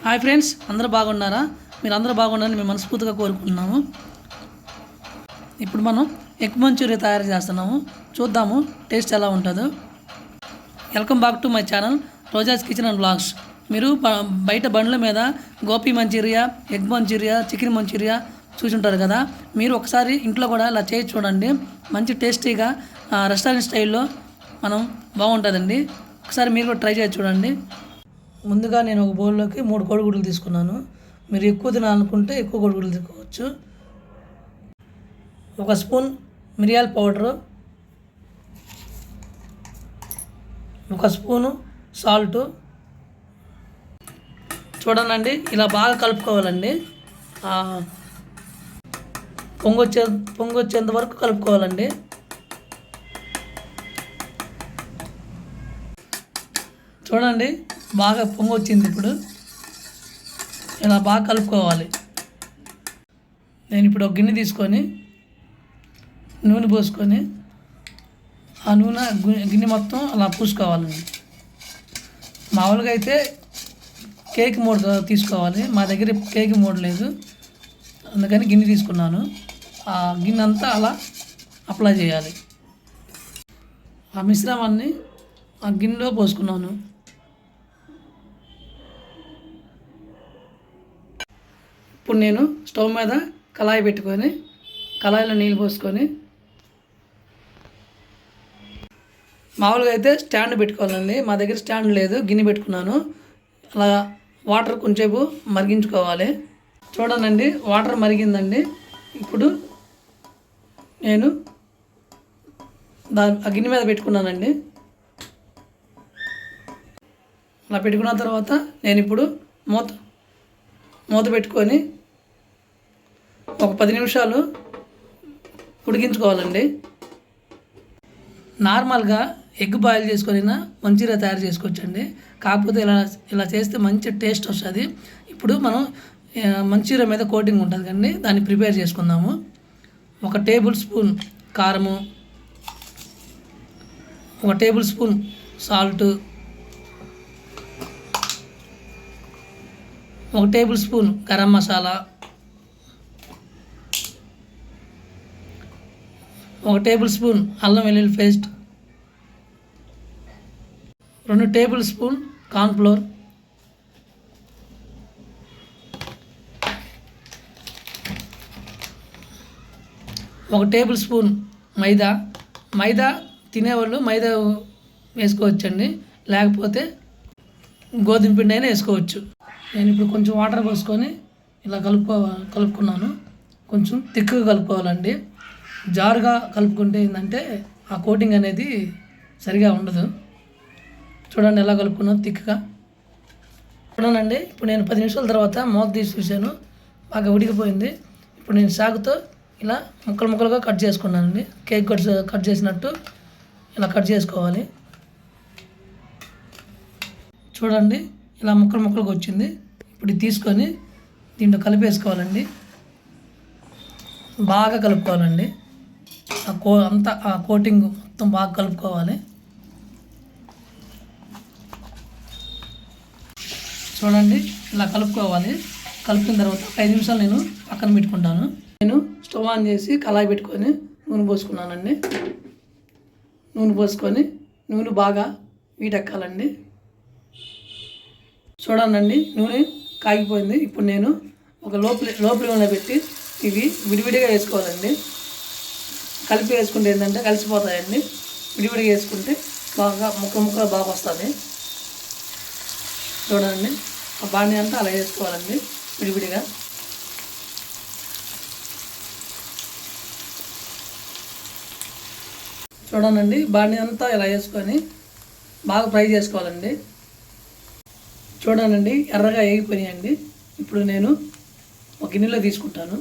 Hi friends, అందరూ బాగున్నారా? మీరు అందరూ బాగున్నారని మేము మనస్ఫూర్తిగా కోరుకుంటున్నాము. ఇప్పుడు మనం ఎగ్ మంచూరియా తయారు చేస్తున్నాము. చూద్దాము టేస్ట్ ఎలా ఉంటుందో. Welcome back to my channel Roja's kitchen and vlogs. మీరు బయట బండ్ల మీద gobi manchurian, egg manchurian, chicken manchurian చూసుంటారు కదా. మీరు ఒకసారి ఇంట్లో కూడా ఇలా చేసి చూడండి. మంచి టేస్టీగా రెస్టారెంట్ స్టైల్లో మనం బాగుంటుందండి. ఒకసారి మీరు కూడా ట్రై చేసి చూడండి. ముందుగా నేను ఒక బౌల్లోకి 3 కోడిగుడ్లు తీసుకున్నాను. మీరు ఎక్కువ తినాలనుకుంటే ఎక్కువ కోడిగుడ్లు తీసుకోవచ్చు. 1 స్పూన్ మిరియాల పౌడరు, 1 స్పూను సాల్టు. చూడండి, ఇలా బాగా కలుపుకోవాలండి. పొంగొచ్చేంత వరకు కలుపుకోవాలండి. చూడండి, బాగా పొంగొచ్చింది. ఇప్పుడు ఇలా బాగా కలుపుకోవాలి. నేను ఇప్పుడు ఒక గిన్నె తీసుకొని నూనె పోసుకొని ఆ నూనె గిన్నె మొత్తం అలా పూసుకోవాలండి. మామూలుగా అయితే కేక్ మోడ్ తీసుకోవాలి. మా దగ్గర కేక్ మోడ్ లేదు, అందుకని గిన్నె తీసుకున్నాను. ఆ గిన్నె అంతా అలా అప్లై చేయాలి. ఆ మిశ్రమాన్ని ఆ గిన్నెలో పోసుకున్నాను. ఇప్పుడు నేను స్టవ్ మీద కళాయి పెట్టుకొని కళాయిలో నీళ్ళు పోసుకొని, మామూలుగా అయితే స్టాండ్ పెట్టుకోవాలండి. మా దగ్గర స్టాండ్ లేదు, గిన్నె పెట్టుకున్నాను. అలా వాటర్ కొంచెంసేపు మరిగించుకోవాలి. చూడండి, వాటర్ మరిగిందండి. ఇప్పుడు నేను ఆ గిన్నె మీద పెట్టుకున్నానండి. అలా పెట్టుకున్న తర్వాత నేను ఇప్పుడు మూత పెట్టుకొని ఒక 10 నిమిషాలు ఉడికించుకోవాలండి. నార్మల్గా ఎగ్ బాయిల్ చేసుకొని మంచూరియా తయారు చేసుకోవచ్చండి. కాకపోతే ఇలా చేస్తే మంచి టేస్ట్ వస్తుంది. ఇప్పుడు మనం మంచూరియా మీద కోటింగ్ ఉంటుంది కండి, దాన్ని ప్రిపేర్ చేసుకుందాము. 1 టేబుల్ స్పూన్ కారము, 1 table spoon salt, 1 table spoon garam masala, 1 table spoon అల్లం వెల్లుల్లి paste, 2 table spoon cornflour, 1 table spoon maida తినేవాళ్ళు మైదా వేసుకోవచ్చండి, లేకపోతే గోధుమ పిండి అయినా వేసుకోవచ్చు. నేను ఇప్పుడు కొంచెం వాటర్ పోసుకొని ఇలా కలుపుకున్నాను. కొంచెం తిక్కుగా కలుపుకోవాలండి. జారుగా కలుపుకుంటే ఏంటంటే ఆ కోటింగ్ అనేది సరిగా ఉండదు. చూడండి ఎలా కలుపుకున్నాను తిక్కుగా. చూడండి, ఇప్పుడు నేను 10 నిమిషాల తర్వాత మూత తీసి చూశాను, బాగా ఉడికిపోయింది. ఇప్పుడు నేను సాగుతో ఇలా ముక్కలుగా కట్ చేసుకున్నానండి. కేక్ కట్ చేసినట్టు ఇలా కట్ చేసుకోవాలి. చూడండి, ఇలా ముక్కలుగా వచ్చింది. ఇప్పుడు తీసుకొని దీంట్లో కలిపేసుకోవాలండి. బాగా కలుపుకోవాలండి. ఆ కోటింగ్ మొత్తం బాగా కలుపుకోవాలి. చూడండి, ఇలా కలుపుకోవాలి. కలిపిన తర్వాత 5 నిమిషాలు నేను పక్కన పెట్టుకుంటాను. నేను స్టవ్ ఆన్ చేసి కళాయి పెట్టుకొని నూనె పోసుకున్నానండి. నూనె పోసుకొని నూనె బాగా వీటెక్కాలండి. చూడండి, నూనె కాగిపోయింది. ఇప్పుడు నేను ఒక లోపల పెట్టి ఇవి విడివిడిగా వేసుకోవాలండి. కలిపి వేసుకుంటే ఏంటంటే కలిసిపోతాయండి. విడివిడిగా వేసుకుంటే బాగా ముక్కలు బాగా వస్తుంది. చూడండి, ఆ బాణీ అంతా అలా వేసుకోవాలండి విడివిడిగా. చూడండి, బాణీ అంతా ఇలా వేసుకొని బాగా ఫ్రై చేసుకోవాలండి. చూడండి, ఎర్రగా వేగిపోయాయండి. ఇప్పుడు నేను ఒక గిన్నెలో తీసుకుంటాను.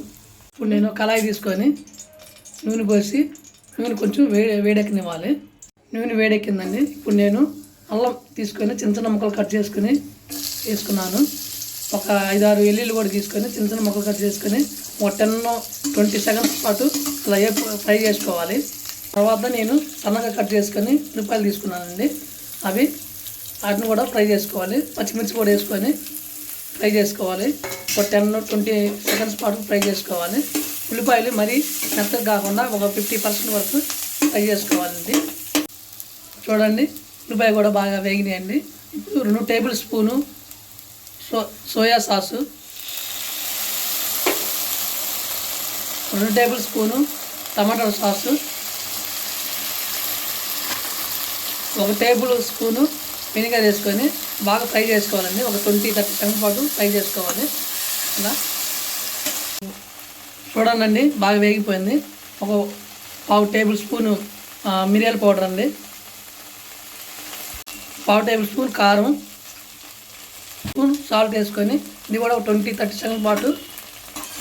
ఇప్పుడు నేను కళాయి తీసుకొని నూనె పోసి నూనె కొంచెం వేడెక్కనివ్వాలి. నూనె వేడెక్కిందండి. ఇప్పుడు నేను అల్లం తీసుకొని చిన్న ముక్కలు కట్ చేసుకొని వేసుకున్నాను. ఒక 5-6 వెల్లుల్లి కూడా తీసుకొని చిన్న ముక్కలు కట్ చేసుకొని ఒక 10-20 సెకండ్స్ పాటు అలా ఫ్రై చేసుకోవాలి. తర్వాత నేను సన్నగా కట్ చేసుకొని ఉల్లిపాయలు తీసుకున్నానండి. వాటిని కూడా ఫ్రై చేసుకోవాలి. పచ్చిమిర్చి కూడా వేసుకొని ఫ్రై చేసుకోవాలి. ఒక 10-20 సెకండ్స్ పాటు ఫ్రై చేసుకోవాలి. ఉల్లిపాయలు మరీ మెత్తగా కాకుండా ఒక 50% వరకు ఫ్రై చేసుకోవాలండి. చూడండి ఉల్లిపాయ కూడా బాగా వేగినాయండి. ఇప్పుడు 2 table spoon soya sauce, 2 table spoon tomato sauce, 1 table spoon vinegar వేసుకొని బాగా ఫ్రై చేసుకోవాలండి. ఒక 20-30 సెకండ్స్ పాటు ఫ్రై చేసుకోవాలి. అలా చూడండి బాగా వేగిపోయింది. ఒక 1/2 టేబుల్ స్పూను మిరియాల పౌడర్ అండి, 1/2 టేబుల్ స్పూన్ కారం, స్పూన్ సాల్ట్ వేసుకొని ఇది కూడా ఒక 20-30 సెకండ్స్ పాటు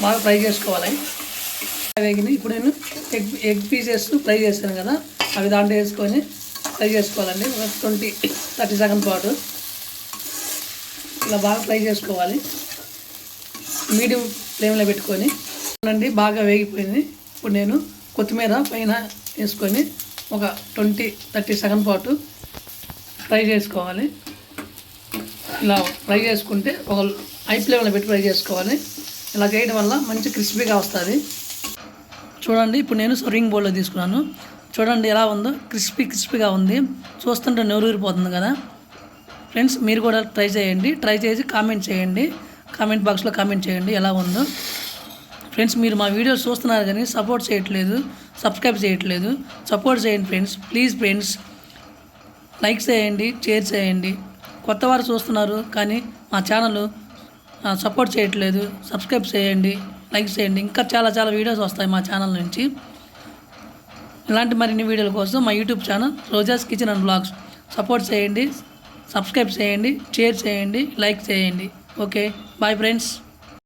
బాగా ఫ్రై చేసుకోవాలి. వేగింది. ఇప్పుడు నేను ఎగ్ పీసెస్ ఫ్రై చేశాను కదా, అవి దాంట్లో వేసుకొని ఫ్రై చేసుకోవాలండి. ఒక 20-30 సెకండ్స్ పాటు ఇలా బాగా ఫ్రై చేసుకోవాలి. మీడియం ఫ్లేమ్లో పెట్టుకొని అండి బాగా వేగిపోయింది. ఇప్పుడు నేను కొత్తిమీర పైన వేసుకొని ఒక 20-30 సెకండ్స్ పాటు ఫ్రై చేసుకోవాలి. ఇలా ఫ్రై చేసుకుంటే ఒక హై ఫ్లేమ్లో పెట్టి ఫ్రై చేసుకోవాలి. ఇలా చేయడం వల్ల మంచి క్రిస్పీగా వస్తుంది. చూడండి ఇప్పుడు నేను సర్వింగ్ బౌల్లో తీసుకున్నాను. చూడండి ఎలా ఉందో, క్రిస్పీగా ఉంది. చూస్తుంటే నోరూరిపోతుంది కదా ఫ్రెండ్స్. మీరు కూడా ట్రై చేయండి. ట్రై చేసి కామెంట్ చేయండి. కామెంట్ బాక్స్లో కామెంట్ చేయండి ఎలా ఉందో. ఫ్రెండ్స్ మీరు మా వీడియోస్ చూస్తున్నారు కానీ సపోర్ట్ చేయట్లేదు, సబ్స్క్రైబ్ చేయట్లేదు. సపోర్ట్ చేయండి ఫ్రెండ్స్, ప్లీజ్ ఫ్రెండ్స్. లైక్ చేయండి, షేర్ చేయండి. కొత్త వారు చూస్తున్నారు కానీ మా ఛానల్ సపోర్ట్ చేయట్లేదు. సబ్స్క్రైబ్ చేయండి, లైక్ చేయండి. ఇంకా చాలా వీడియోస్ వస్తాయి మా ఛానల్ నుంచి. ఇలాంటి మరిన్ని వీడియోల కోసం మా YouTube channel Roja's kitchen and vlogs support చేయండి, సబ్స్క్రైబ్ చేయండి, షేర్ చేయండి, లైక్ చేయండి. Okay bye friends.